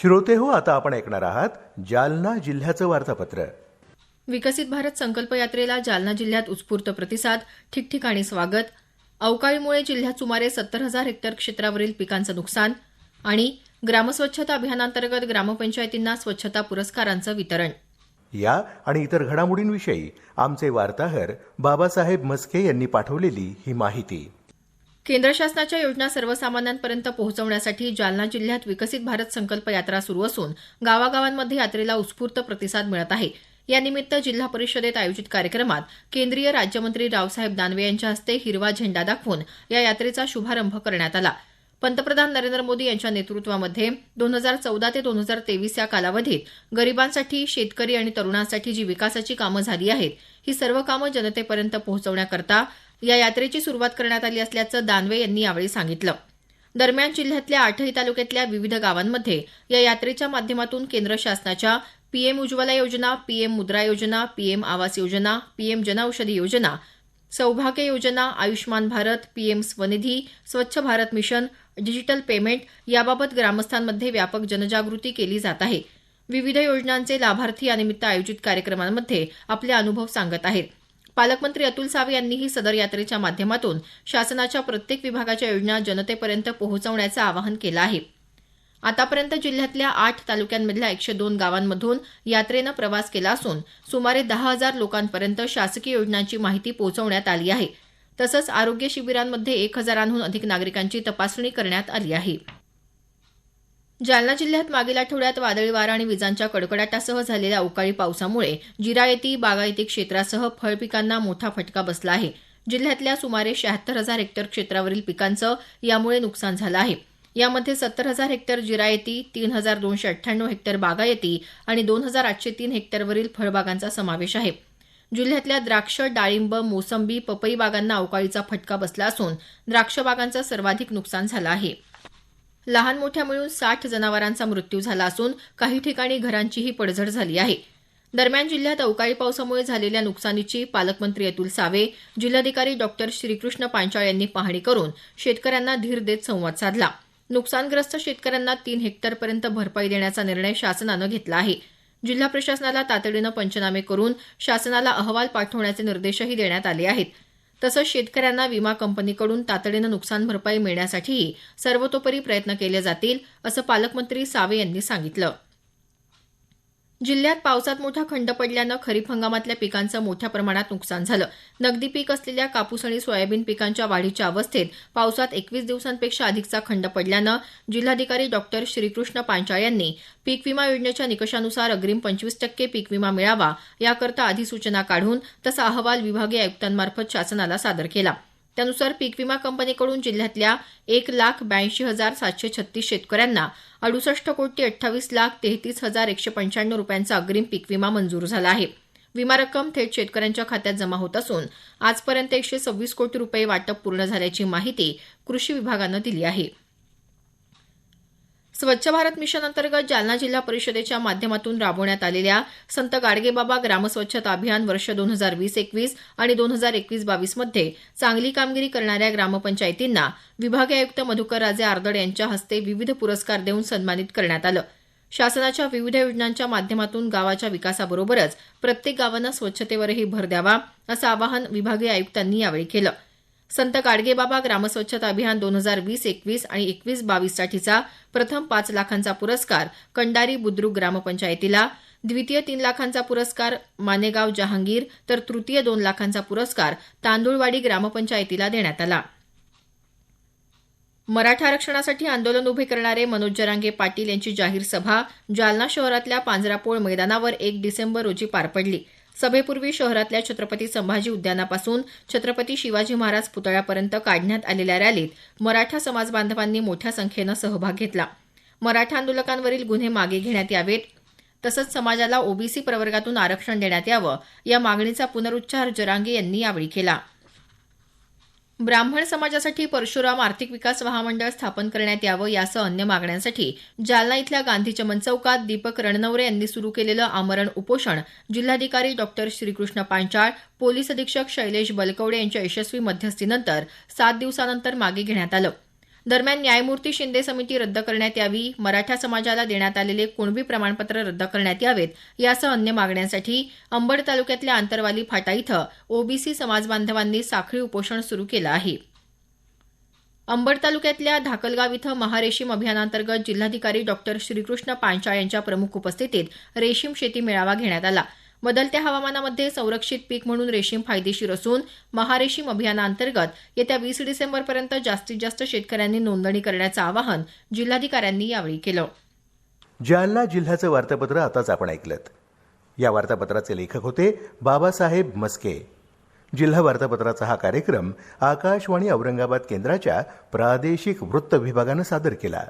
श्रोते हो, आता आपण ऐकणार आहात जालना जिल्ह्याचं वार्तापत्र. विकसित भारत संकल्प यात्रेला जालना जिल्ह्यात उत्स्फूर्त प्रतिसाद, ठिकठिकाणी स्वागत. अवकाळीमुळे जिल्ह्यात सुमारे 70,000 हेक्टर क्षेत्रावरील पिकांचं नुकसान आणि ग्रामस्वच्छता अभियानांतर्गत ग्रामपंचायतींना स्वच्छता पुरस्कारांचं वितरण. या आणि इतर घडामोडींविषयी आमचे वार्ताहर बाबासाहेब मस्के यांनी पाठवलेली ही माहिती. केंद्र शासनाच्या योजना सर्वसामान्यांपर्यंत पोहोचवण्यासाठी जालना जिल्ह्यात विकसित भारत संकल्प यात्रा सुरू असून गावागावांमध्ये यात्रेला उत्स्फूर्त प्रतिसाद मिळत आहे. यानिमित्त जिल्हा परिषदेत आयोजित कार्यक्रमात केंद्रीय राज्यमंत्री रावसाहेब दानवे यांच्या हस्ते हिरवा झेंडा दाखवून या यात्रेचा शुभारंभ करण्यात आला. पंतप्रधान नरेंद्र मोदी यांच्या नेतृत्वामध्ये 2014 ते 2023 या कालावधीत गरिबांसाठी, शेतकरी आणि तरुणांसाठी जी विकासाची कामं झाली आहेत, ही सर्व कामं जनतेपर्यंत पोहोचवण्याकरता या यात्रेची सुरुवात करण्यात आली असल्याचं दानवे यांनी यावेळी सांगितलं. दरम्यान जिल्ह्यातल्या 8ही तालुक्यातल्या विविध गावांमध्ये या यात्रेच्या माध्यमातून केंद्र शासनाच्या पीएम उज्ज्वला योजना, पीएम मुद्रा योजना, पीएम आवास योजना, पीएम जनऔषधी योजना, सौभाग्य योजना, आयुष्मान भारत, पीएम स्वनिधी, स्वच्छ भारत मिशन, डिजिटल पेमेंट याबाबत ग्रामस्थांमध्ये व्यापक जनजागृती केली जात आहे. विविध योजनांचे लाभार्थी यानिमित्त आयोजित कार्यक्रमांमध्ये आपले अनुभव सांगत आहेत. पालकमंत्री अतुल सावे यांनीही सदर यात्रेच्या माध्यमातून शासनाच्या प्रत्येक विभागाच्या योजना जनतेपर्यंत पोहोचवण्याचं आवाहन केलं आहे. आतापर्यंत जिल्ह्यातल्या 8 तालुक्यांमधल्या 102 गावांमधून यात्रेनं प्रवास केला असून सुमारे 10,000 लोकांपर्यंत शासकीय योजनांची माहिती पोहोचवण्यात आली आहे. तसंच आरोग्य शिबिरांमध्ये 1,000हून अधिक नागरिकांची तपासणी करण्यात आली आहे. जालना जिल्ह्यात मागील आठवड्यात वादळी वारा आणि विजांच्या कडकडाटासह झालेल्या अवकाळी पावसामुळे जिरायती, बागायती क्षेत्रासह फळपिकांना मोठा फटका बसला आहे. जिल्ह्यातल्या सुमारे 76,000 हेक्टर क्षेत्रावरील पिकांचं यामुळे नुकसान झालं आहे. यामध्ये 70,000 हेक्टर जिरायती, 3,298 हेक्टर बागायती आणि 2,803 हेक्टरवरील फळबागांचा समावेश आहे. जिल्ह्यातल्या द्राक्ष, डाळिंब, मोसंबी, पपई बागांना अवकाळीचा फटका बसला असून द्राक्ष बागांचं सर्वाधिक नुकसान झालं आहे. लहान मोठ्या मिळून 60 जनावरांचा मृत्यू झाला असून काही ठिकाणी घरांचीही पडझड झाली आहे. दरम्यान जिल्ह्यात अवकाळी पावसामुळे झालेल्या नुकसानीची पालकमंत्री अतुल सावे, जिल्हाधिकारी डॉक्टर श्रीकृष्ण पांचाळ यांनी पाहणी करून शेतकऱ्यांना धीर देत संवाद साधला. नुकसानग्रस्त शेतकऱ्यांना 3 हेक्टरपर्यंत भरपाई देण्याचा निर्णय शासनानं घेतला आहे. जिल्हा प्रशासनाला तातडीनं पंचनामे करून शासनाला अहवाल पाठवण्याचे निर्देशही देण्यात आले आहेत. तसंच शेतकऱ्यांना विमा कंपनीकडून तातडीनं नुकसान भरपाई मिळण्यासाठीही सर्वतोपरी प्रयत्न केले जातील, असं पालकमंत्री सावे यांनी सांगितलं. जिल्ह्यात पावसात मोठा खंड पडल्यानं खरीप हंगामातल्या पिकांचं मोठ्या प्रमाणात नुकसान झालं. नगदी पीक असलेल्या कापूस आणि सोयाबीन पिकांच्या वाढीच्या अवस्थेत पावसात 21 दिवसांपेक्षा अधिकचा खंड पडल्यानं जिल्हाधिकारी डॉक्टर श्रीकृष्ण पांचाळ यांनी पीक विमा योजनेच्या निकषानुसार अग्रिम 25% पीक विमा मिळावा याकरता अधिसूचना काढून तसा अहवाल विभागीय आयुक्तांमार्फत शासनाला सादर केला. त्यानुसार पीक विमा कंपनीकडून जिल्ह्यातल्या 1,82,736 शेतकऱ्यांना 68,28,33,195 रुपयांचा अग्रिम पीक विमा मंजूर झाला आहे. विमा रक्कम थेट शेतकऱ्यांच्या खात्यात जमा होत असून आजपर्यंत 126 कोटी रुपये वाटप पूर्ण झाल्याची माहिती कृषी विभागानं दिली आहे. स्वच्छ भारत मिशन अंतर्गत जालना जिल्हा परिषदेच्या माध्यमातून राबवण्यात आलेल्या संत गाडगेबाबा ग्रामस्वच्छता अभियान वर्ष 2020-21 आणि 2021-22 मध्ये चांगली कामगिरी करणाऱ्या ग्रामपंचायतींना विभागीय आयुक्त मधुकर राजे आर्दड यांच्या हस्ते विविध पुरस्कार देऊन सन्मानित करण्यात आलं. शासनाच्या विविध योजनांच्या माध्यमातून गावाच्या विकासाबरोबरच प्रत्येक गावानं स्वच्छतेवरही भर द्यावा असं आवाहन विभागीय आयुक्तांनी यावेळी केलं. संत गाडगेबाबा ग्रामस्वच्छता अभियान 2020-21 आणि 21-22 साठीचा प्रथम 5 लाखांचा पुरस्कार कंडारी बुद्रुक ग्रामपंचायतीला, द्वितीय 3 लाखांचा पुरस्कार मानेगाव जहांगीर तर तृतीय 2 लाखांचा पुरस्कार तांदुळवाडी ग्रामपंचायतीला देण्यात आला. मराठा आरक्षणासाठी आंदोलन उभे करणारे मनोज जरांगे पाटील यांची जाहीर सभा जालना शहरातल्या पांजरापोळ मैदानावर 1 डिसेंबर रोजी पार पडली. सभेपूर्वी शहरातल्या छत्रपती संभाजी उद्यानापासून छत्रपती शिवाजी महाराज पुतळ्यापर्यंत काढण्यात आलेल्या रॅलीत मराठा समाज बांधवांनी मोठ्या संख्येनं सहभाग घेतला. मराठा आंदोलकांवरील गुन्हे मागे घेण्यात यावेत तसंच समाजाला ओबीसी प्रवर्गातून आरक्षण देण्यात यावं या मागणीचा पुनरुच्चार जरांगे यांनी यावेळी केला. ब्राह्मण समाजासाठी परशुराम आर्थिक विकास महामंडळ स्थापन करण्यात यावं यासह अन्य मागण्यांसाठी जालना इथल्या गांधी चमन चौकात दीपक रणनवरे यांनी सुरू केलेलं आमरण उपोषण जिल्हाधिकारी डॉक्टर श्रीकृष्ण पांचाळ, पोलीस अधीक्षक शैलेश बलकवडे यांच्या यशस्वी मध्यस्थीनंतर 7 दिवसानंतर मागे घेण्यात आलं. दरम्यान न्यायमूर्ती शिंदे समिती रद्द करण्यात यावी, मराठा समाजाला देण्यात आलेले कुणबी प्रमाणपत्र रद्द करण्यात यावेत यासह अन्य मागण्यांसाठी अंबड तालुक्यातल्या आंतरवाली फाटा इथं ओबीसी समाजबांधवांनी साखळी उपोषण सुरू केलं आहे. अंबड तालुक्यातल्या धाकलगाव इथं महारेशीम अभियानांतर्गत जिल्हाधिकारी डॉक्टर श्रीकृष्ण पांचाळ यांच्या प्रमुख उपस्थितीत रेशीम शेती मेळावा घेण्यात आला. बदलत्या हवामानामध्ये संरक्षित पीक म्हणून रेशीम फायदेशीर असून महारेशीम अभियानांतर्गत येत्या 20 डिसेंबरपर्यंत जास्तीत जास्त शेतकऱ्यांनी नोंदणी करण्याचं आवाहन जिल्हाधिकाऱ्यांनी यावेळी केलं. जालना जिल्ह्याचं वार्तापत्र आताच आपण ऐकलंत. या वार्तापत्राचे लेखक होते बाबासाहेब मस्के. जिल्हा वार्तापत्राचा हा कार्यक्रम आकाशवाणी औरंगाबाद केंद्राच्या प्रादेशिक वृत्त विभागानं सादर केला.